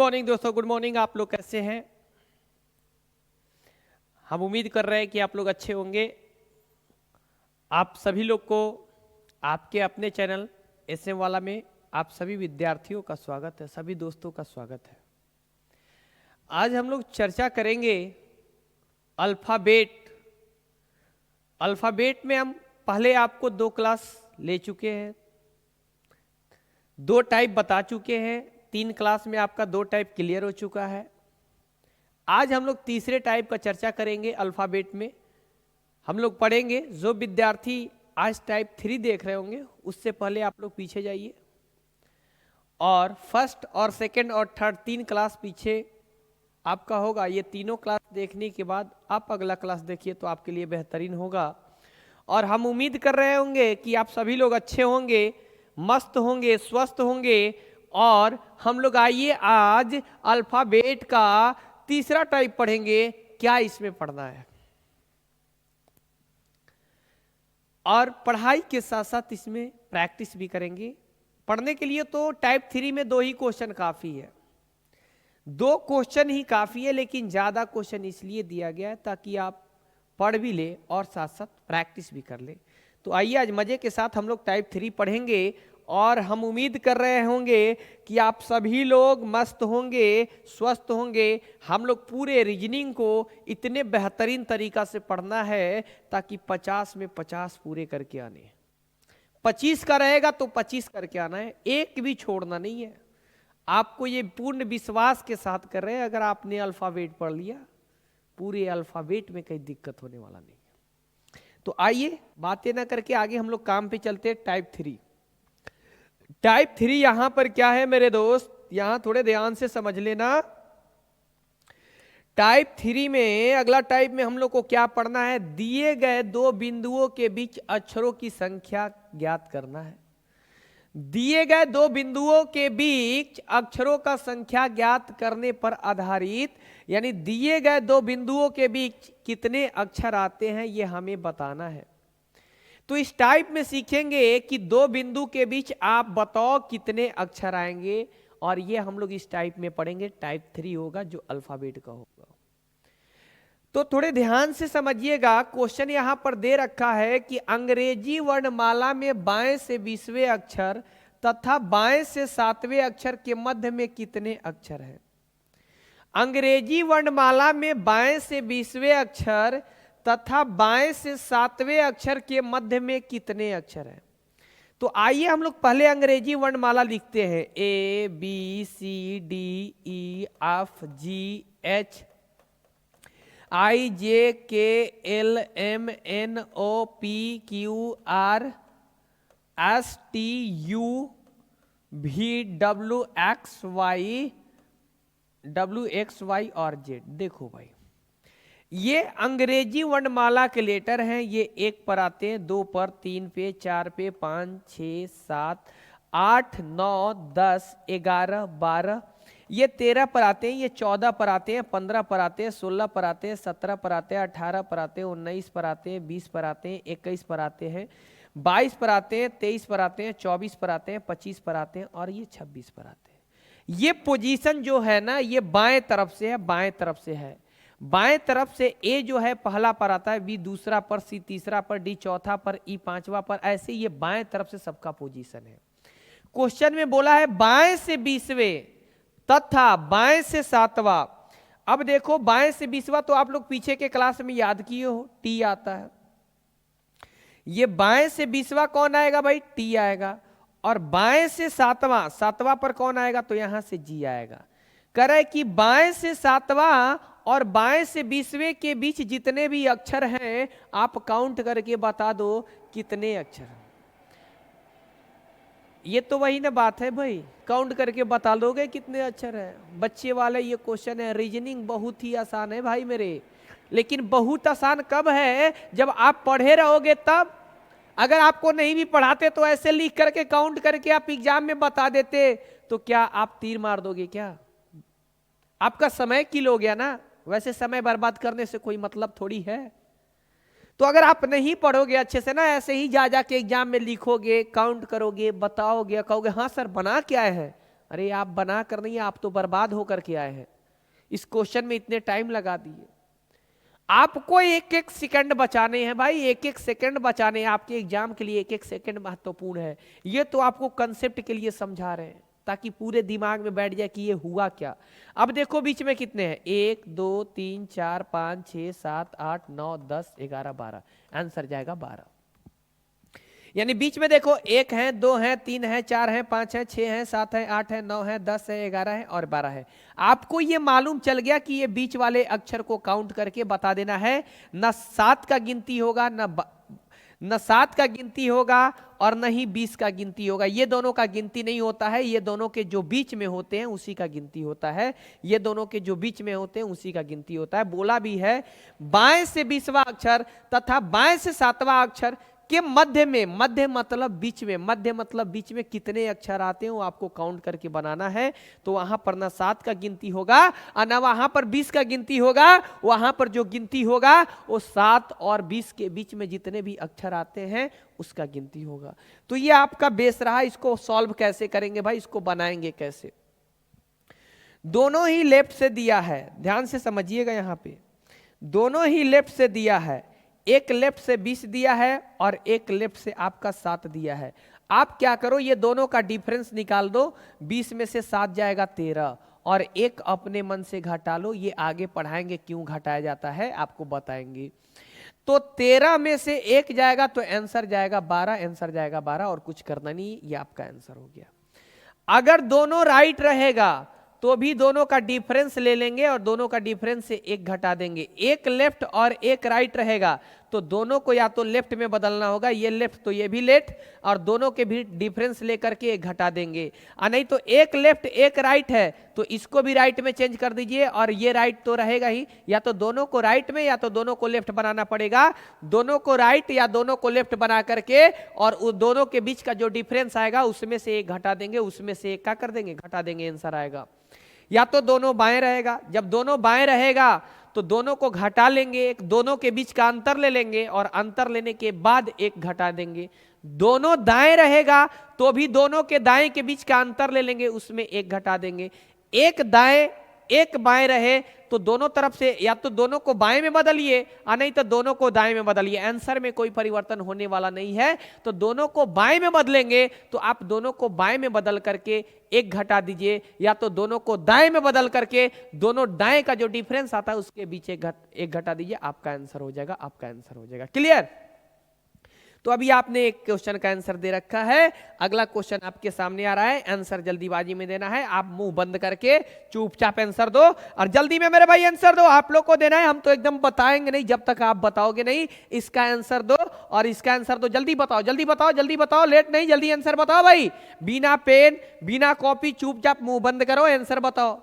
Morning दोस्तों, good morning. आप लोग कैसे हैं? हम उम्मीद कर रहे हैं कि आप लोग अच्छे होंगे। आप सभी लोग को आपके अपने चैनल एसएम वाला में आप सभी विद्यार्थियों का स्वागत है, सभी दोस्तों का स्वागत है। आज हम लोग चर्चा करेंगे अल्फ़ाबेट। अल्फ़ाबेट में हम पहले आपको 2 क्लास ले चुके हैं, 2 टाइप बता चुके हैं। 3 क्लास में आपका 2 टाइप क्लियर हो चुका है। आज हम लोग तीसरे टाइप का चर्चा करेंगे। अल्फ़ाबेट में हम लोग पढ़ेंगे। जो विद्यार्थी आज टाइप 3 देख रहे होंगे उससे पहले आप लोग पीछे जाइए और फर्स्ट और सेकंड और थर्ड 3 क्लास पीछे आपका होगा। ये तीनों क्लास देखने के बाद आप अगला क्लास देखिए तो आपके लिए बेहतरीन होगा। और हम उम्मीद कर रहे होंगे कि आप सभी लोग अच्छे होंगे, मस्त होंगे, स्वस्थ होंगे। और हम लोग आइए आज अल्फ़ाबेट का तीसरा टाइप पढ़ेंगे। क्या इसमें पढ़ना है, और पढ़ाई के साथ साथ इसमें प्रैक्टिस भी करेंगे। पढ़ने के लिए तो टाइप 3 में 2 ही क्वेश्चन काफ़ी है, 2 क्वेश्चन ही काफ़ी है। लेकिन ज़्यादा क्वेश्चन इसलिए दिया गया है ताकि आप पढ़ भी ले और साथ साथ प्रैक्टिस भी कर ले। तो आइए आज मज़े के साथ हम लोग टाइप 3 पढ़ेंगे। और हम उम्मीद कर रहे होंगे कि आप सभी लोग मस्त होंगे, स्वस्थ होंगे। हम लोग पूरे रीजनिंग को इतने बेहतरीन तरीका से पढ़ना है ताकि 50 में 50 पूरे करके आने। 25 का रहेगा तो 25 करके आना है, एक भी छोड़ना नहीं है। आपको ये पूर्ण विश्वास के साथ कर रहे हैं। अगर आपने अल्फ़ाबेट पढ़ लिया, पूरे अल्फ़ाबेट में कहीं दिक्कत होने वाला नहीं है। तो आइए बातें ना करके आगे हम लोग काम पे चलते हैं। टाइप 3, टाइप 3 यहां पर क्या है मेरे दोस्त, यहां थोड़े ध्यान से समझ लेना। टाइप 3 में अगला टाइप में हम लोग को क्या पढ़ना है, दिए गए 2 बिंदुओं के बीच अक्षरों की संख्या ज्ञात करना है। दिए गए 2 बिंदुओं के बीच अक्षरों का संख्या ज्ञात करने पर आधारित, यानी दिए गए 2 बिंदुओं के बीच कितने अक्षर आते हैं ये हमें बताना है। तो इस टाइप में सीखेंगे कि 2 बिंदु के बीच आप बताओ कितने अक्षर आएंगे, और ये हम लोग इस टाइप में पढ़ेंगे। टाइप 3 होगा जो अल्फ़ाबेट का होगा। तो थोड़े ध्यान से समझिएगा। क्वेश्चन यहां पर दे रखा है कि अंग्रेजी वर्णमाला में बाएं से 20वें अक्षर तथा बाएं से 7वें अक्षर के मध्य में कितने अक्षर हैं। अंग्रेजी वर्णमाला में बाएं से 20वें अक्षर तथा बाएं से 7वें अक्षर के मध्य में कितने अक्षर हैं। तो आइए हम लोग पहले अंग्रेजी वर्णमाला लिखते हैं। A B C D E F G H I J K L M N O P Q R S T U V W X Y और Z। देखो भाई, ये अंग्रेजी वर्णमाला के लेटर हैं। ये 1 पर आते हैं, 2 पर, 3 पे, 4 पे, 5, 6, 7, 8, 9, 10, 11, 12, ये 13 पर आते हैं, ये 14 पर आते हैं, 15 पर आते हैं, 16 पर आते हैं, 17 पर आते हैं, 18 पर आते हैं, 19 पर आते हैं, 20 पर आते हैं, 21 पर आते हैं, 22 पर आते हैं, 23 पर आते हैं, 24 पर आते हैं, 25 पर आते हैं और ये 26 पर आते हैं। ये पोजीशन जो है ना, ये बाएं तरफ से है, बाएं तरफ से है। बाएं तरफ से ए जो है पहला पर आता है, बी दूसरा पर, सी तीसरा पर, डी चौथा पर, ई 5वां पर। ऐसे ये बाएं तरफ से सबका पोजीशन है। क्वेश्चन में बोला है बाएं से 20वें तथा बाएं से 7वां। अब देखो बाएं से 20वां तो आप लोग पीछे के क्लास में याद किए हो, टी आता है। ये बाएं से 20वां कौन आएगा भाई, टी आएगा। और बाएं से 7वां पर कौन आएगा, तो यहां से जी आएगा। कह रहा है कि बाएं से 7वां और बाएं से 20वें के बीच जितने भी अक्षर हैं आप काउंट करके बता दो कितने अक्षर हैं। ये तो वही ना बात है भाई, काउंट करके बता दोगे कितने अक्षर हैं। बच्चे वाले ये क्वेश्चन है। रीजनिंग बहुत ही आसान है भाई मेरे, लेकिन बहुत आसान कब है, जब आप पढ़े रहोगे तब। अगर आपको नहीं भी पढ़ाते तो ऐसे लिख करके काउंट करके आप एग्जाम में बता देते तो क्या आप तीर मार दोगे क्या? आपका समय किल हो गया ना। वैसे समय बर्बाद करने से कोई मतलब थोड़ी है। तो अगर आप नहीं पढ़ोगे अच्छे से ना, ऐसे ही जा जाके एग्जाम में लिखोगे, काउंट करोगे, बताओगे, कहोगे हाँ सर बना क्या है, अरे आप बना कर नहीं, आप तो बर्बाद होकर के आए हैं, इस क्वेश्चन में इतने टाइम लगा दिए। आपको एक एक सेकंड बचाने हैं भाई, एक एक सेकंड बचाने हैं, आपके एग्जाम के लिए एक एक सेकंड महत्वपूर्ण है। ये तो आपको कंसेप्ट के लिए समझा रहे हैं ताकि पूरे दिमाग में बैठ जाए कि ये हुआ क्या। अब देखो बीच में कितने हैं, 1 2 3 4 5 6 7 8 9 10 11 12, आंसर जाएगा 12। यानी बीच में देखो 1 है, 2 है, 3 है, 4 है, 5 है, 6 है, 7 है, 8 है, 9 है, 10 है, 11 है और 12 है। आपको ये मालूम चल गया कि ये बीच वाले अक्षर को काउंट करके बता देना है। न 7 का गिनती होगा, न 7 का गिनती होगा और न ही 20 का गिनती होगा। ये दोनों का गिनती नहीं होता है, ये दोनों के जो बीच में होते हैं उसी का गिनती होता है। ये दोनों के जो बीच में होते हैं उसी का गिनती होता है। बोला भी है बाएं से 20वां अक्षर तथा बाएं से 7वां अक्षर के मध्य में, मध्य मतलब बीच में, मध्य मतलब बीच में कितने अक्षर आते हैं वो आपको काउंट करके बनाना है। तो वहां पर ना 7 का गिनती होगा और ना वहां पर 20 का गिनती होगा। वहां पर जो गिनती होगा वो 7 और 20 के बीच में जितने भी अक्षर आते हैं उसका गिनती होगा। तो ये आपका बेस रहा। इसको सॉल्व कैसे करेंगे भाई, इसको बनाएंगे कैसे। दोनों ही लेफ्ट से दिया है, ध्यान से समझिएगा, यहां पे दोनों ही लेफ्ट से दिया है। एक लेफ्ट से 20 दिया है और एक लेफ्ट से आपका 7 दिया है। आप क्या करो, ये दोनों का डिफरेंस निकाल दो। 20 में से 7 जाएगा 13 और एक अपने मन से घटा लो। ये आगे पढ़ाएंगे क्यों घटाया जाता है, आपको बताएंगे। तो 13 में से 1 जाएगा तो आंसर जाएगा 12, आंसर जाएगा 12 और कुछ करना नहीं, ये आपका आंसर हो गया। अगर दोनों राइट रहेगा तो भी दोनों का डिफरेंस ले लेंगे और दोनों का डिफरेंस से 1 घटा देंगे। एक लेफ्ट और एक राइट रहेगा तो दोनों को या तो लेफ्ट में बदलना होगा, ये लेफ्ट तो ये भी लेफ्ट, और दोनों के भी डिफरेंस लेकर के 1 घटा देंगे। और नहीं तो एक लेफ्ट एक राइट है तो इसको भी राइट में चेंज कर दीजिए और ये राइट तो रहेगा ही। या तो दोनों को राइट में या तो दोनों को लेफ्ट बनाना पड़ेगा। दोनों को राइट या दोनों को लेफ्ट बना करके और दोनों के बीच का जो डिफरेंस आएगा उसमें से 1 घटा देंगे, उसमें से 1 क्या कर देंगे, घटा देंगे, आंसर आएगा। या तो दोनों बाएं रहेगा, जब दोनों बाएं रहेगा तो दोनों को घटा लेंगे, दोनों के बीच का अंतर ले लेंगे और अंतर लेने के बाद 1 घटा देंगे। दोनों दाएं रहेगा तो भी दोनों के दाएं के बीच का अंतर ले लेंगे, उसमें 1 घटा देंगे। एक दाएं एक बाएं रहे तो दोनों तरफ से या तो दोनों को बाएं में बदलिए और नहीं तो दोनों को दाएं में बदलिए, आंसर में कोई परिवर्तन होने वाला नहीं है। तो दोनों को बाएं में बदलेंगे तो आप दोनों को बाएं में बदल करके 1 घटा दीजिए, या तो दोनों को दाएं में बदल करके दोनों दाएं का जो डिफरेंस आता है उसके बीच 1 घटा दीजिए, आपका आंसर हो जाएगा, आपका आंसर हो जाएगा। क्लियर। तो अभी आपने एक क्वेश्चन का आंसर दे रखा है, अगला क्वेश्चन आपके सामने आ रहा है, आंसर जल्दीबाजी में देना है। आप मुंह बंद करके चुपचाप आंसर दो और जल्दी में मेरे भाई आंसर दो, आप लोग को देना है, हम तो एकदम बताएंगे नहीं जब तक आप बताओगे नहीं। इसका आंसर दो और इसका आंसर दो, जल्दी बताओ, जल्दी बताओ, जल्दी बताओ, लेट नहीं, जल्दी आंसर बताओ भाई, बिना पेन बिना कॉपी, चुपचाप मुंह बंद करो, आंसर बताओ।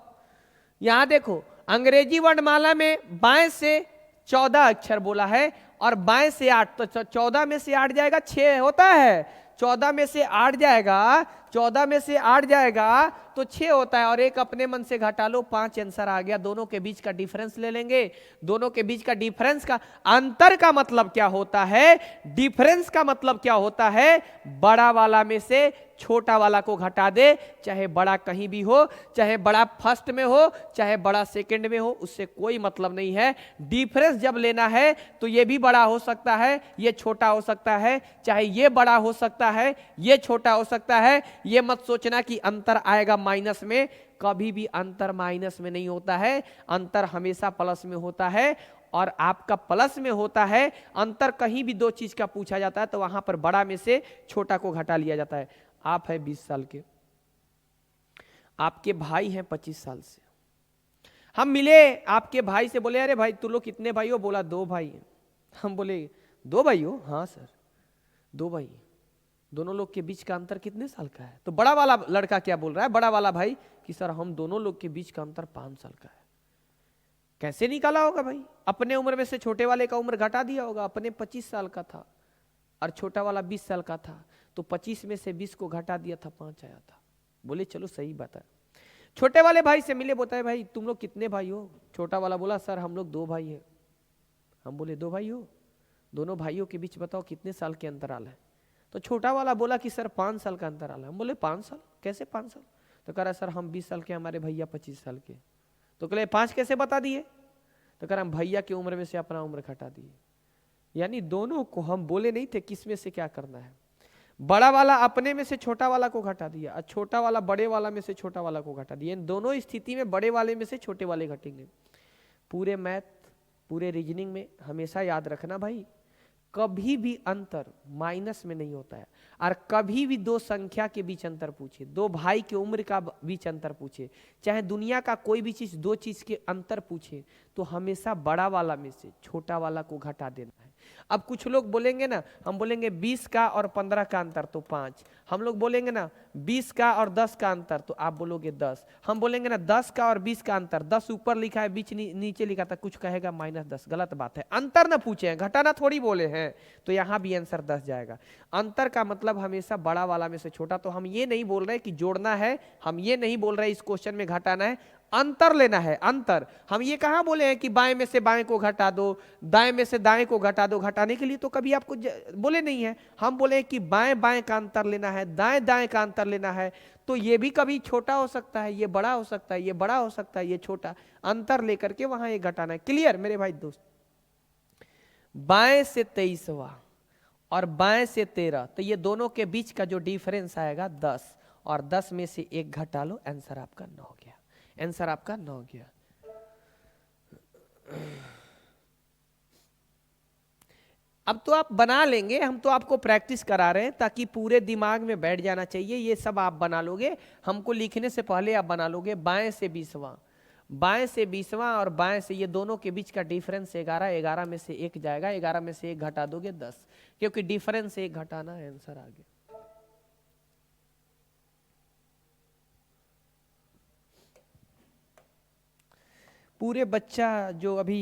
यहां देखो अंग्रेजी वर्णमाला में बाएं से 14 अक्षर बोला है और बाएं से 8, तो 14 में से 8 जाएगा 6 होता है, 14 में से 8 जाएगा, 14 में से 8 जाएगा तो 6 होता है और एक अपने मन से घटा लो, 5 आंसर आ गया। दोनों के बीच का डिफरेंस ले लेंगे, दोनों के बीच का डिफरेंस का अंतर का मतलब क्या होता है, डिफरेंस का मतलब क्या होता है, बड़ा वाला में से छोटा वाला को घटा दे, चाहे बड़ा कहीं भी हो, चाहे बड़ा फर्स्ट में हो, चाहे बड़ा सेकंड में हो, उससे कोई मतलब नहीं है। डिफरेंस जब लेना है तो ये भी बड़ा हो सकता है, ये छोटा हो सकता है, चाहे ये बड़ा हो सकता है, ये छोटा हो सकता है। ये मत सोचना कि अंतर आएगा माइनस में, कभी भी अंतर माइनस में नहीं होता है, अंतर हमेशा प्लस में होता है और आपका प्लस में होता है। अंतर कहीं भी 2 चीज का पूछा जाता है तो वहां पर बड़ा में से छोटा को घटा लिया जाता है। आप है 20 साल के, आपके भाई हैं 25 साल से, हम मिले आपके भाई से, बोले अरे भाई तू लोग कितने भाई हो, बोला 2 भाई हैं। हम बोले 2 भाई हो, हाँ सर 2 भाई। दोनों लोग के बीच का अंतर कितने साल का है, तो बड़ा वाला लड़का क्या बोल रहा है, बड़ा वाला भाई, कि सर हम दोनों लोग के बीच का अंतर 5 साल का है। कैसे निकाला होगा भाई, अपने उम्र में से छोटे वाले का उम्र घटा दिया होगा, अपने 25 साल का था और छोटा वाला 20 साल का था, तो 25 में से 20 को घटा दिया था, 5 आया था। बोले चलो सही बात है। छोटे वाले भाई से मिले, बोलता है भाई तुम लोग कितने भाई हो, छोटा वाला बोला सर हम लोग 2 भाई हैं। हम बोले 2 भाई हो, दोनों भाइयों के बीच बताओ कितने साल के अंतराल है, तो छोटा वाला बोला कि सर 5 साल का अंतराल है। हम बोले 5 साल, कैसे 5 साल, तो कह रहा सर हम 20 साल के, हमारे भैया 25 साल के। तो कह 5 कैसे बता दिए? तो कह रहा हम भैया की उम्र में से अपना उम्र घटा दिए। यानी दोनों को हम बोले नहीं थे किस में से क्या करना है। बड़ा वाला अपने में से छोटा वाला को घटा दिया और छोटा वाला बड़े वाला में से छोटा वाला को घटा दिया। इन दोनों स्थिति में बड़े वाले में से छोटे वाले घटेंगे। पूरे मैथ, पूरे रीजनिंग में हमेशा याद रखना भाई, कभी भी अंतर माइनस में नहीं होता है। और कभी भी दो संख्या के बीच अंतर पूछे, दो भाई की उम्र का बीच अंतर पूछे, चाहे दुनिया का कोई भी चीज, दो चीज के अंतर पूछे, तो हमेशा बड़ा वाला में से छोटा वाला को घटा देना है। अब कुछ लोग बोलेंगे ना, हम बोलेंगे 20 का और 15 का अंतर तो 5। हम लोग बोलेंगे ना 20 का और 10 का अंतर, तो आप बोलोगे 10। हम बोलेंगे ना 10 का और 20 का अंतर, 10 ऊपर लिखा है, बीच नीचे लिखा था, कुछ कहेगा -10। गलत बात है। अंतर ना पूछे हैं, घटाना थोड़ी बोले हैं। तो यहाँ भी आंसर 10 जाएगा। अंतर का मतलब हमेशा बड़ा वाला में से छोटा। तो हम ये नहीं बोल रहे कि जोड़ना है, हम ये नहीं बोल रहे इस क्वेश्चन में घटाना है, अंतर लेना है। अंतर हम ये कहाँ बोले हैं कि बाएं में से बाएं को घटा दो, दाएं में से दाएं को घटा दो। घटाने के लिए तो कभी आपको बोले नहीं है। हम बोले कि बाएं बाएं का अंतर लेना है, दाएं दाएं का अंतर लेना है। तो ये भी कभी छोटा हो सकता है, ये बड़ा हो सकता है, ये बड़ा हो सकता है, ये छोटा। अंतर लेकर के वहां ये घटाना है। क्लियर मेरे भाई दोस्त? बाएं से 23वां और बाएं से 13, तो ये दोनों के बीच का जो डिफरेंस आएगा 10, और 10 में से 1 घटा लो, आंसर आपका 9 हो गया। आंसर आपका 9 हो गया। अब तो आप बना लेंगे, हम तो आपको प्रैक्टिस करा रहे हैं ताकि पूरे दिमाग में बैठ जाना चाहिए। ये सब आप बना लोगे, हमको लिखने से पहले आप बना लोगे। बाएं से 20वां, बाएं से 20वां और बाएं से, ये दोनों के बीच का डिफरेंस 11, 11 में से 1 जाएगा, 11 में से 1 घटा दोगे 10, क्योंकि डिफरेंस से 1 घटाना है, आंसर आ गया। पूरे बच्चा जो अभी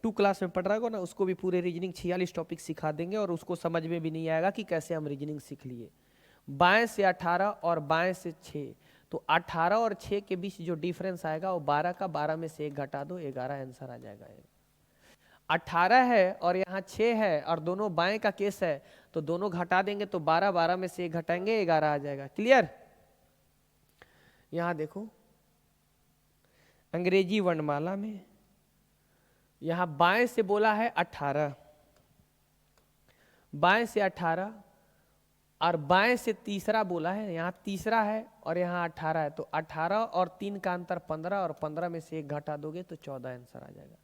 2 क्लास में पढ़ रहा होगा ना, उसको भी पूरे रीजनिंग 46 टॉपिक सिखा देंगे, और उसको समझ में भी नहीं आएगा कि कैसे हम रीजनिंग सीख लिए। बाएं से 18 और बाएं से 6, तो 18 और 6 के बीच जो डिफरेंस आएगा वो 12 का, 12 में से 1 घटा दो, 11 आंसर आ जाएगा। 18 है और यहाँ 6 है और दोनों बाएं का केस है, तो दोनों घटा देंगे तो 12, 12 में से 1 घटाएंगे, 11 आ जाएगा। क्लियर? यहाँ देखो अंग्रेजी वर्णमाला में यहाँ बाएं से बोला है 18, बाएं से 18, और बाएं से तीसरा बोला है, यहाँ तीसरा है और यहाँ 18 है, तो 18 और 3 का अंतर 15, और 15 में से 1 घटा दोगे तो 14 आंसर आ जाएगा।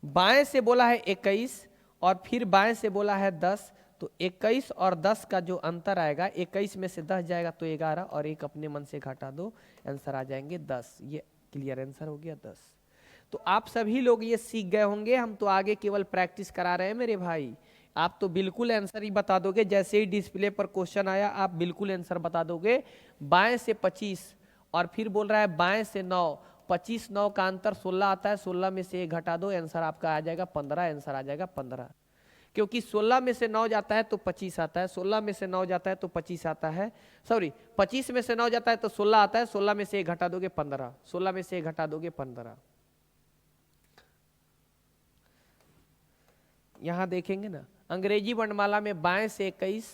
बाएं से बोला है 21 और फिर बाएं से बोला है 10, तो 21 और 10 का जो अंतर आएगा, 21 में से 10 जाएगा तो 11, और 1 अपने मन से घटा दो, आंसर आ जाएंगे 10। ये क्लियर आंसर हो गया 10। तो आप सभी लोग ये सीख गए होंगे, हम तो आगे केवल प्रैक्टिस करा रहे हैं मेरे भाई। आप तो बिल्कुल आंसर ही बता दोगे, जैसे ही डिस्प्ले पर क्वेश्चन आया आप बिल्कुल आंसर बता दोगे। बाएं से 25 और फिर बोल रहा है बाएं से 9, 25 9 का अंतर 16 आता है, 16 में से 1 घटा दो, आंसर आपका आ जाएगा 15, आंसर आ जाएगा 15। क्योंकि 16 में से 9 जाता है तो 25 आता है, 16 में से 9 जाता है तो 25 आता है, सॉरी 25 में से 9 जाता है तो 16 आता है, 16 में से 1 घटा दोगे 15, 16 में से 1 घटा दोगे 15। यहां देखेंगे ना अंग्रेजी वर्णमाला में बाएं से 21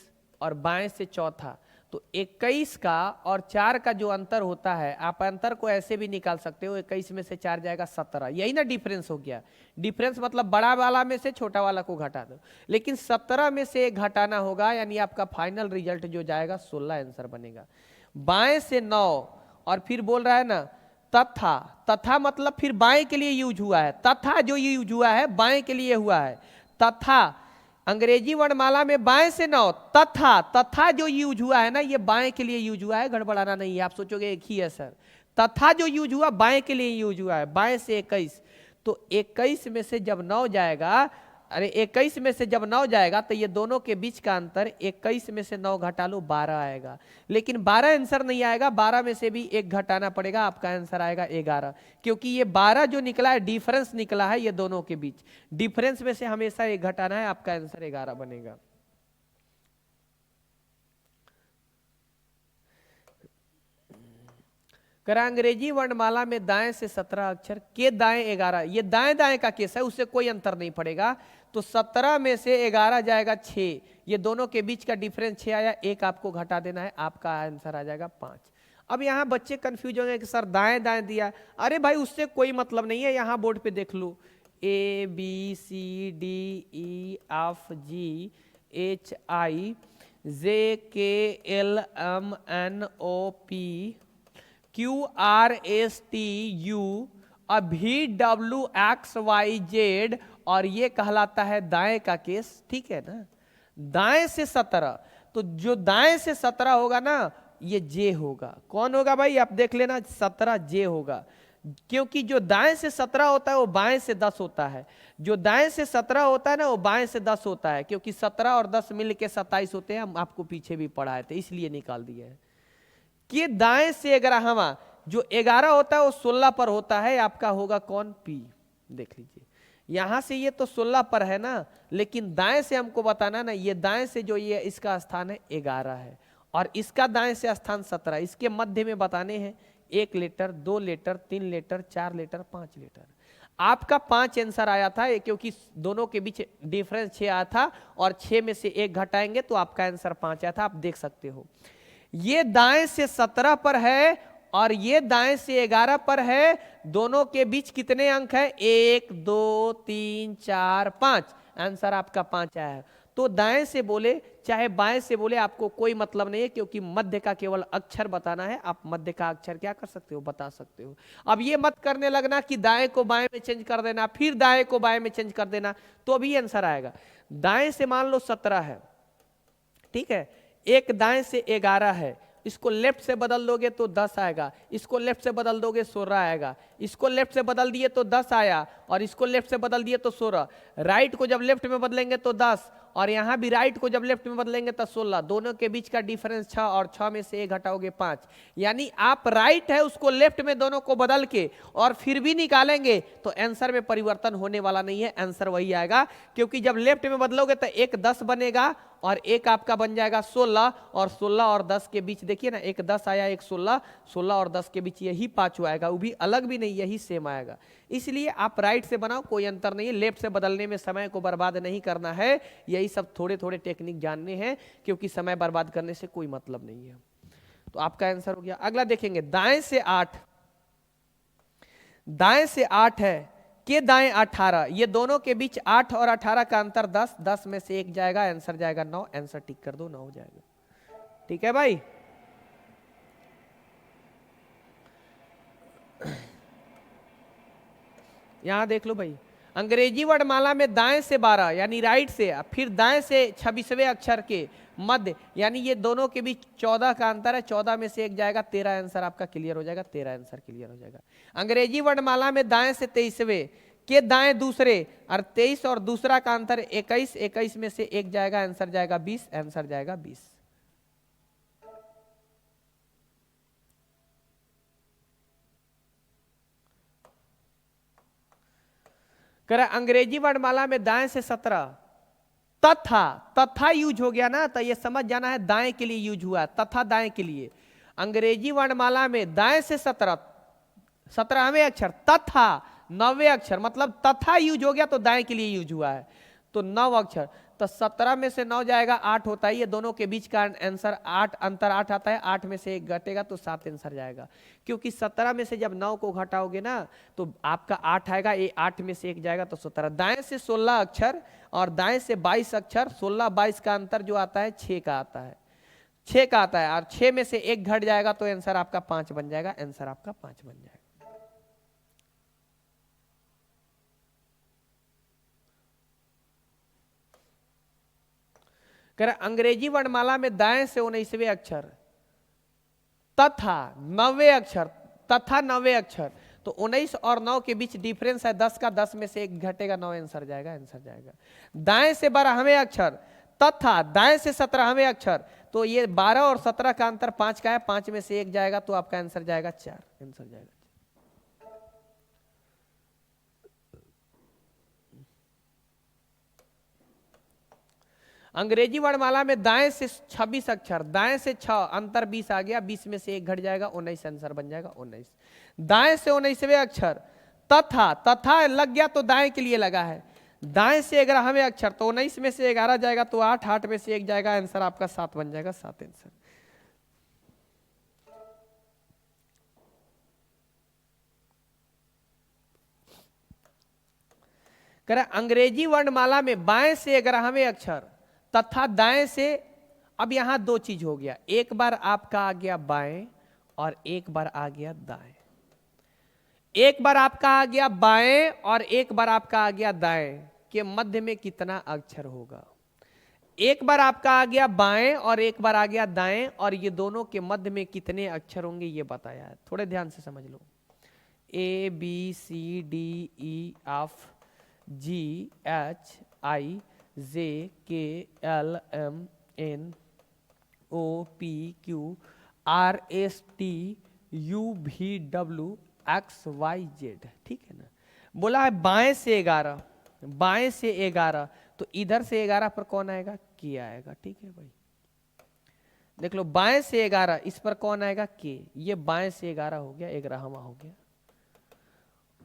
और बाएं से चौथा, तो 21 का और 4 का जो अंतर होता है, आप अंतर को ऐसे भी निकाल सकते हो, 21 में से 4 जाएगा 17, यही ना डिफरेंस हो गया। डिफरेंस मतलब बड़ा वाला में से छोटा वाला को घटा दो, लेकिन 17 में से 1 घटाना होगा, यानी आपका फाइनल रिजल्ट जो जाएगा 16 आंसर बनेगा। बाएं से 9 और फिर बोल रहा है ना तथा, तथा मतलब फिर बाएं के लिए यूज हुआ है, तथा जो यूज हुआ है बाएं के लिए हुआ है। तथा अंग्रेजी वर्णमाला में बाएं से 9, तथा, तथा जो यूज हुआ है ना, ये बाएं के लिए यूज हुआ है, गड़बड़ाना नहीं है। आप सोचोगे एक ही है सर, तथा जो यूज हुआ बाएं के लिए यूज हुआ है। बाएं से 21, तो 21 में से जब 9 जाएगा, अरे 21 में से जब 9 जाएगा तो ये दोनों के बीच का अंतर 21 में से 9 घटा लो 12 आएगा, लेकिन 12 आंसर नहीं आएगा, 12 में से भी 1 घटाना पड़ेगा, आपका आंसर आएगा 11, क्योंकि ये 12 जो निकला है डिफरेंस निकला है ये दोनों के बीच, डिफरेंस में से हमेशा 1 घटाना है, आपका आंसर 11 बनेगा। करा अंग्रेजी वर्णमाला में दाएं से 17 अक्षर के दाएं 11, ये दाएं दाएं का केस है, उससे कोई अंतर नहीं पड़ेगा, तो 17 में से 11 जाएगा 6, ये दोनों के बीच का डिफरेंस 6 आया, 1 आपको घटा देना है, आपका आंसर आ जाएगा 5। अब यहाँ बच्चे कंफ्यूज होंगे कि सर दाएं दाएं दिया, अरे भाई उससे कोई मतलब नहीं है, यहाँ बोर्ड पे देख लो A B C D E F G H I J K L M N O P Q R S T U V W X Y Z, और ये कहलाता है दाएं का केस, ठीक है ना। दाएं से 17, तो जो दाएं से 17 होगा ना ये जे होगा। कौन होगा भाई, आप देख लेना, 17 जे होगा, क्योंकि जो दाएं से 17 होता है वो बाएं से 10 होता है, जो दाएं से 17 होता है ना वो बाएं से 10 होता है, क्योंकि 17 और 10 मिल के 27 होते हैं, हम आपको पीछे भी पढ़ाए थे इसलिए निकाल दिया है। कि दाएं से 11वां, जो 11 होता है वो 16 पर होता है, आपका होगा कौन, पी। देख लीजिए यहां से ये तो 16 पर है ना, लेकिन दाएं से हमको बताना ना, ये दाएं से जो ये इसका स्थान है 11 है, और इसका दाएं से स्थान 17, इसके मध्य में बताने हैं 1 litre, 2 litre, 3 litre, 4 litre, 5 litre. आपका 5 आंसर आया था, क्योंकि दोनों के बीच डिफरेंस 6 आया था, और 6 में से 1 घटाएंगे तो आपका आंसर 5 आया था। आप देख सकते हो ये दाएं से 17 पर है और ये दाएं से 11 पर है, दोनों के बीच कितने अंक है, 1 2 3 4 5, आंसर आपका 5 आया है। तो दाएं से बोले चाहे बाएं से बोले आपको कोई मतलब नहीं है, क्योंकि मध्य का केवल अक्षर बताना है, आप मध्य का अक्षर क्या कर सकते हो, बता सकते हो। अब ये मत करने लगना कि दाएं को बाएं में चेंज कर देना फिर दाएं को बाएं में चेंज कर देना, तो भी आंसर आएगा। दाएं से मान लो 17 है, ठीक है, एक दाएं से 11 है, इसको लेफ्ट से बदल दोगे तो 10 आएगा, इसको लेफ्ट से बदल दोगे 16 आएगा, इसको लेफ्ट से बदल दिए तो 10 आया, और इसको लेफ्ट से बदल दिए तो 16, राइट को जब लेफ्ट में बदलेंगे तो 10, और यहां भी राइट को जब लेफ्ट में बदलेंगे तो 16, दोनों के बीच का डिफरेंस 6, और 6 में से 1 घटाओगे 5, यानी आप राइट है उसको लेफ्ट में दोनों को बदल के और फिर भी निकालेंगे तो आंसर में परिवर्तन होने वाला नहीं है, आंसर वही आएगा। क्योंकि जब लेफ्ट में बदलोगे तो एक 10 बनेगा और एक आपका बन जाएगा 16, और 16 और 10 के बीच देखिए ना, एक 10 आया एक 16, 16 और 10 के बीच यही 5 आएगा, वो भी अलग भी नहीं, यही सेम आएगा। इसलिए आप राइट से बनाओ, कोई अंतर नहीं है, लेफ्ट से बदलने में समय को बर्बाद नहीं करना है, यही सब थोड़े थोड़े टेक्निक जानने हैं, क्योंकि समय बर्बाद करने से कोई मतलब नहीं है। तो आपका आंसर हो गया। अगला देखेंगे, दाएं से 8, दाएं से 8 है के दाएं 18, ये दोनों के बीच 8 और 18 का अंतर 10, 10 में से 1 जाएगा, आंसर जाएगा 9, आंसर टिक कर दो, 9 हो जाएगा। ठीक है भाई, यहां देख लो भाई, अंग्रेजी वर्णमाला में दाएं से 12 यानी राइट से, फिर दाएं से 26वें अक्षर के मध्य, यानी ये दोनों के बीच 14 का अंतर है, 14 में से 1 जाएगा, 13 आंसर आपका क्लियर हो जाएगा, 13 आंसर क्लियर हो जाएगा। अंग्रेजी वर्णमाला में दाएं से 23वें के दाएं दूसरे, और 23 और दूसरा का अंतर 21, 21 में से 1 जाएगा, आंसर जाएगा 20, आंसर जाएगा 20। कह रहा अंग्रेजी वर्णमाला में दाएं से 17, तथा, तथा यूज हो गया ना, तो ये समझ जाना है दाएं के लिए यूज हुआ, तथा दाएं के लिए। अंग्रेजी वर्णमाला में दाएं से 17, 17वें अक्षर तथा 9वें अक्षर, मतलब तथा यूज हो गया तो दाएं के लिए यूज हुआ है, तो 9 अक्षर, तो 17 में से 9 जाएगा, 8 होता है, ये दोनों के बीच का आंसर 8, अंतर 8 आता है, 8 में से 1 घटेगा तो 7 आंसर जाएगा। क्योंकि 17 में से जब 9 को घटाओगे ना तो आपका 8 आएगा, ये 8 में से 1 जाएगा तो 17। दाएं से 16 अक्षर और दाएं से 22 अक्षर, 16 22 का अंतर जो आता है 6 का आता है, 6 का आता है, और 6 में से 1 घट जाएगा तो आंसर आपका 5 बन जाएगा, आंसर आपका 5 बन जाएगा। कह रहा अंग्रेजी वर्णमाला में दाएं से 19वें अक्षर तथा 9वें अक्षर, तथा 9वें अक्षर, तो 19 और 9 के बीच डिफरेंस है 10 का, 10 में से 1 घटेगा, 9 आंसर जाएगा, आंसर जाएगा। दाएं से 12वें अक्षर तथा दाएं से 17वें अक्षर, तो ये 12 और 17 का अंतर 5 का है, 5 में से 1 जाएगा तो आपका आंसर जाएगा 4, आंसर जाएगा। अंग्रेजी वर्णमाला में दाएं से 26 अक्षर, दाएं से 6, अंतर 20 आ गया, 20 में से 1 घट जाएगा, 19 आंसर बन जाएगा, 19। दाएं से 19वें अक्षर तथा, तथा लग गया तो दाएं के लिए लगा है, दाएं से 11वें अक्षर, तो 19 में से 11 जाएगा तो 8, 8 में से 1 जाएगा, आंसर आपका 7 बन जाएगा, 7 आंसर। कह रहा अंग्रेजी वर्णमाला में बाएं से 11वें अक्षर तथा दाएं से, अब यहां दो चीज हो गया, एक बार आपका आ गया बाएं और एक बार आ गया दाएं। एक बार आपका आ गया बाएं और एक बार आपका आ गया दाएं के मध्य में कितना अक्षर होगा? एक बार आपका आ गया बाएं और एक बार आ गया दाएं, और ये दोनों के मध्य में कितने अक्षर होंगे ये बताया है। थोड़े ध्यान से समझ लो। A B C D E F G H I J K L M N O P Q R S T U V W X Y Z, ठीक है ना। बोला है बाएं से 11, बाएं से 11, तो इधर से 11 पर कौन आएगा? के आएगा, ठीक है भाई। देख लो, बाएं से 11 इस पर कौन आएगा? के। ये बाएं से 11 हो गया, 11वां हो गया।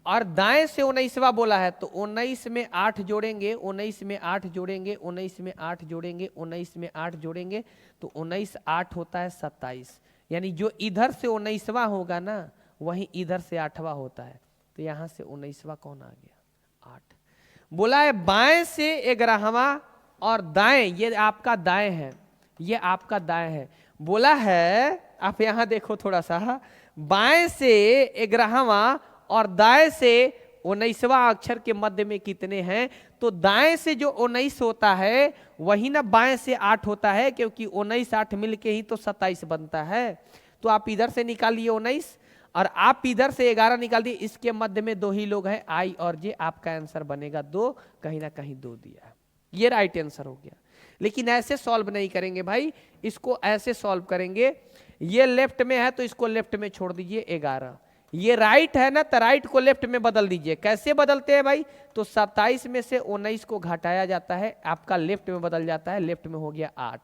और दाएं से 19वां बोला है, तो 19 में 8 जोड़ेंगे, 19 में 8 जोड़ेंगे, 19 में 8 जोड़ेंगे, 19 में 8 जोड़ेंगे, तो 19 8 होता है 27। यानी जो इधर से 19वां होगा ना, वहीं इधर से 8वां होता है, तो यहां से 19वां कौन आ गया? 8। बोला है बाएं से 11वां और दाएं, ये आपका दाएं है, ये आपका दाएं है। बोला है, आप यहां देखो थोड़ा सा, बाएं से 11वां और दाएं से 19वां अक्षर के मध्य में कितने हैं? तो दाएं से जो 19 होता है वही ना बाएं से 8 होता है, क्योंकि 19 8 मिलके ही तो 27 बनता है। तो आप इधर से निकालिए 19 और आप इधर से 11 निकाल दिए, इसके मध्य में दो ही लोग हैं, आई और जे। आपका आंसर बनेगा 2, कहीं ना कहीं 2 दिया है, ये राइट आंसर हो गया। लेकिन ऐसे सॉल्व नहीं करेंगे भाई, इसको ऐसे सॉल्व करेंगे। ये लेफ्ट में है तो इसको लेफ्ट में छोड़ दीजिए 11, ये राइट है ना, तो राइट को लेफ्ट में बदल दीजिए। कैसे बदलते हैं भाई? तो 27 में से 19 को घटाया जाता है, आपका लेफ्ट में बदल जाता है, लेफ्ट में हो गया 8।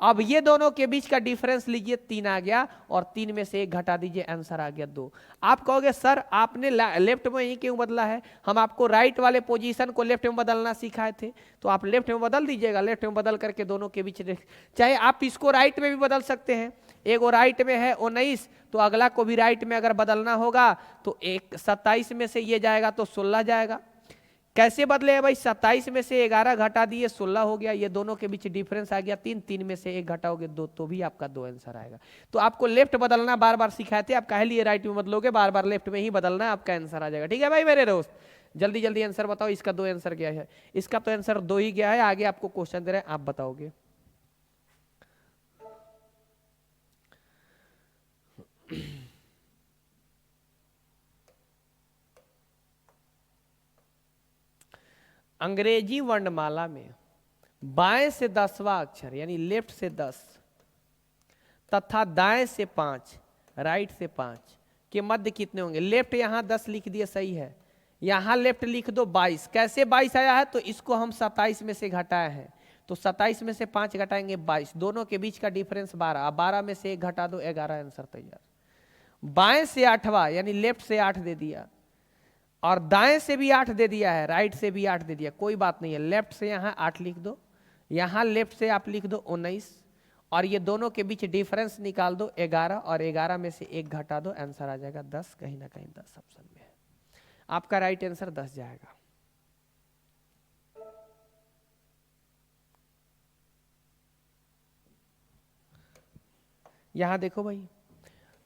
अब ये दोनों के बीच का डिफरेंस लीजिए, 3 आ गया, और 3 में से 1 घटा दीजिए, आंसर आ गया 2। आप कहोगे सर आपने लेफ्ट में ही क्यों बदला है? हम आपको राइट वाले पोजीशन को लेफ्ट में बदलना सिखाए थे, तो आप लेफ्ट में बदल दीजिएगा। लेफ्ट में बदल करके दोनों के बीच, चाहे आप इसको राइट में भी बदल सकते हैं। एक राइट में है 19, तो अगला को भी राइट में अगर बदलना होगा तो 27 में से ये जाएगा तो 16 जाएगा। कैसे बदले हैं भाई? 27 में से 11 घटा दिए, 16 हो गया। ये दोनों के बीच डिफरेंस आ गया 3, 3 में से 1 घटाओगे 2, तो भी आपका 2 आंसर आएगा। तो आपको लेफ्ट बदलना बार बार सिखाए थे, आप काहे लिए राइट में बदलोगे? बार बार लेफ्ट में ही बदलना है, आपका आंसर आ जाएगा। ठीक है भाई मेरे दोस्त, जल्दी जल्दी आंसर बताओ। इसका 2 आंसर क्या है? इसका तो आंसर 2 ही गया है, आगे आपको क्वेश्चन दे रहे हैं, आप बताओगे। अंग्रेजी वर्णमाला में बाएं से 10वां अक्षर यानी लेफ्ट से 10 तथा दाएं से 5 राइट से 5 के मध्य कितने होंगे? लेफ्ट यहां 10 लिख दिए, सही है। यहां लेफ्ट लिख दो 22। कैसे 22 आया है? तो इसको हम 27 में से घटाए हैं, तो 27 में से 5 घटाएंगे 22। दोनों के बीच का डिफरेंस 12, 12 में से 1 घटा दो, 11 आंसर तैयार। बाएं से 8वां यानी लेफ्ट से 8 दे दिया, और दाएं से भी 8 दे दिया है, राइट से भी 8 दे दिया, कोई बात नहीं है। लेफ्ट से यहां 8 लिख दो, यहां लेफ्ट से आप लिख दो 19, और ये दोनों के बीच डिफरेंस निकाल दो 11, और 11 में से 1 घटा दो, आंसर आ जाएगा 10। कहीं ना कहीं 10 ऑप्शन में है, आपका राइट आंसर 10 जाएगा। यहां देखो भाई,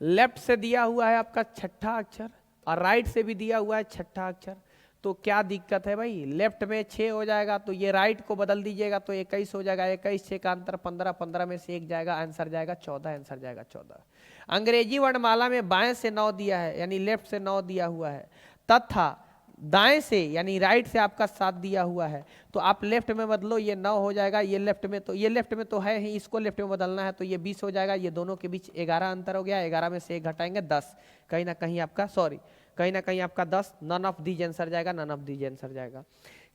लेफ्ट से दिया हुआ है आपका 6ठा अक्षर और राइट से भी दिया हुआ है 6ठा अक्षर, तो क्या दिक्कत है भाई? लेफ्ट में 6 हो जाएगा, तो ये राइट को बदल दीजिएगा तो 21 हो जाएगा। 21 6 का अंतर 15, 15 में से 1 जाएगा, आंसर जाएगा 14, आंसर जाएगा 14। अंग्रेजी वर्णमाला में बाएं से 9 दिया है यानी लेफ्ट से 9 दिया हुआ है, तथा दाएं से यानी राइट से आपका 7 दिया हुआ है, तो आप लेफ्ट में बदलो, ये 9 हो जाएगा। ये लेफ्ट में तो है ही, इसको लेफ्ट में बदलना है, तो ये 20 हो जाएगा। ये दोनों के बीच 11 अंतर हो गया, 11 में से 1 घटाएंगे 10। कहीं ना कहीं आपका कहीं ना कहीं आपका 10, नन ऑफ दीज आंसर जाएगा, नन ऑफ दीज आंसर जाएगा।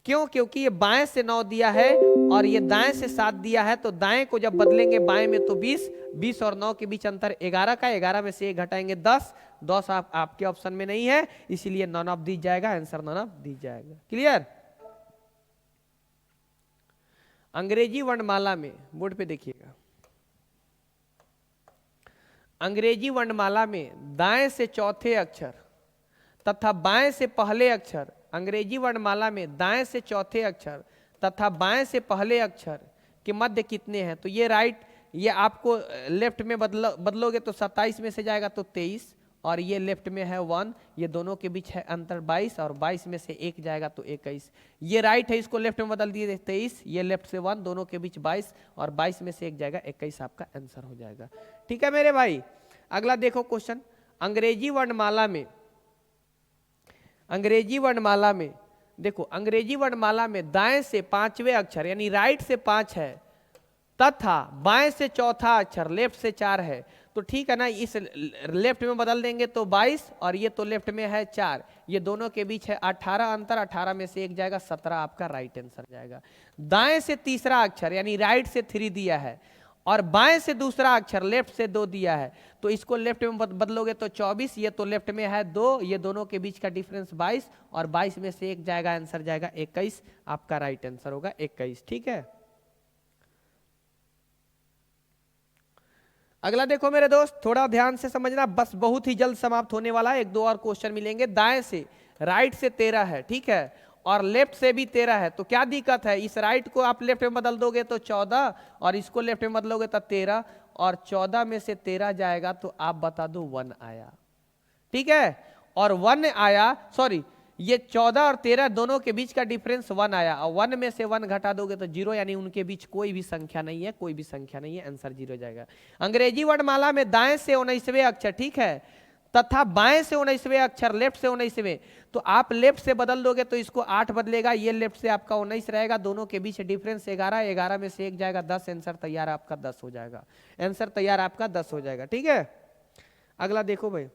क्यों? क्योंकि ये बाएं से 9 दिया है और ये दाएं से 7 दिया है, तो दाएं को जब बदलेंगे बाएं में तो 20, 20 और 9 के बीच अंतर 11 का, 11 में से 1 घटाएंगे 10, 10 आपके ऑप्शन में नहीं है, इसीलिए नन ऑफ दीज जाएगा, आंसर नन ऑफ दीज जाएगा। क्लियर? अंग्रेजी वर्णमाला में बोर्ड पे देखिएगा, अंग्रेजी वर्णमाला में दाएं से चौथे अक्षर तथा बाएं से पहले अक्षर अंग्रेजी वर्णमाला में दाएं से चौथे अक्षर तथा बाएं से पहले अक्षर के मध्य कितने हैं? तो ये राइट, ये आपको लेफ्ट में बदलोगे तो 27 में से जाएगा तो 23, और ये लेफ्ट में है 1, ये दोनों के बीच है अंतर 22, और 22 में से 1 जाएगा तो 21। ये राइट है, इसको लेफ्ट में बदल दिए 23, ये लेफ्ट से 1, दोनों के बीच 22, और 22 में से 1 जाएगा 21, आपका आंसर हो जाएगा। ठीक है मेरे भाई, अगला देखो क्वेश्चन। अंग्रेजी वर्णमाला में देखो, अंग्रेजी वर्णमाला में दाएं से पांचवें अक्षर यानी राइट से 5 है तथा बाएं से चौथा अक्षर लेफ्ट से 4 है, तो ठीक है ना, इस लेफ्ट में बदल देंगे तो 22, और ये तो लेफ्ट में है 4, ये दोनों के बीच है 18 अंतर, 18 में से 1 जाएगा 17, आपका राइट आंसर जाएगा। दाएं से तीसरा अक्षर यानी राइट से 3 दिया है और बाएं से दूसरा अक्षर लेफ्ट से 2 दिया है, तो इसको लेफ्ट में बदलोगे तो 24, ये तो लेफ्ट में है 2, ये दोनों के बीच का डिफरेंस 22, और 22 में से 1 जाएगा, आंसर जाएगा 21, आपका राइट आंसर होगा 21। ठीक है, अगला देखो मेरे दोस्त, थोड़ा ध्यान से समझना, बस बहुत ही जल्द समाप्त होने वाला है, 1-2 और क्वेश्चन मिलेंगे। दाएं से राइट से 13 है, ठीक है, और लेफ्ट से भी 13 है, तो क्या दिक्कत है? इस राइट को आप लेफ्ट में बदल दोगे तो 14, और इसको लेफ्ट में बदलोगे तो 13, और 14 में से 13 जाएगा तो आप बता दो 1 आया। ठीक है, और 1 आया, सॉरी, ये 14 और 13 दोनों के बीच का डिफरेंस 1 आया, और 1 में से 1 घटा दोगे तो 0, यानी उनके बीच कोई भी संख्या नहीं है, कोई भी संख्या नहीं है, आंसर 0 जाएगा। अंग्रेजी वर्णमाला में दाएं से 19वें अक्षर, ठीक है, तथा बाएं से 19वें अक्षर, लेफ्ट से 19वें, तो आप लेफ्ट से बदल दोगे तो इसको 8 बदलेगा, ये लेफ्ट से आपका 19 रहेगा, दोनों के बीच डिफरेंस 11, 11 में से 1 जाएगा 10, आंसर तैयार आपका 10 हो जाएगा, आंसर तैयार आपका 10 हो जाएगा। ठीक है, अगला देखो भाई,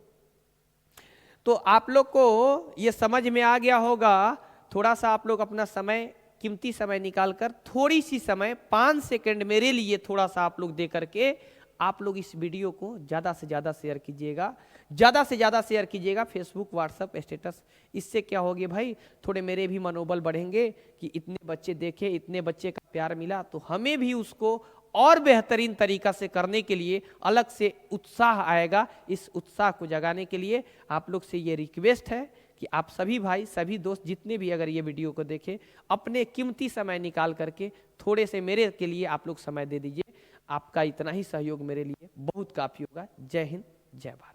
तो आप लोग को ये समझ में आ गया होगा, थोड़ा सा आप लोग अपना समय, कीमती समय निकालकर थोड़ी सी समय 5 सेकंड मेरे लिए थोड़ा सा आप लोग दे करके आप लोग इस वीडियो को ज़्यादा से ज़्यादा शेयर कीजिएगा, ज़्यादा से ज़्यादा शेयर कीजिएगा, फेसबुक, व्हाट्सएप, स्टेटस। इससे क्या होगी भाई, थोड़े मेरे भी मनोबल बढ़ेंगे कि इतने बच्चे देखे, इतने बच्चे का प्यार मिला, तो हमें भी उसको और बेहतरीन तरीका से करने के लिए अलग से उत्साह आएगा। इस उत्साह को जगाने के लिए आप लोग से ये रिक्वेस्ट है कि आप सभी भाई, सभी दोस्त, जितने भी अगर ये वीडियो को देखें, अपने कीमती समय निकाल करके थोड़े से मेरे के लिए आप लोग समय दे दीजिए। आपका इतना ही सहयोग मेरे लिए बहुत काफ़ी होगा। जय हिंद, जय भारत।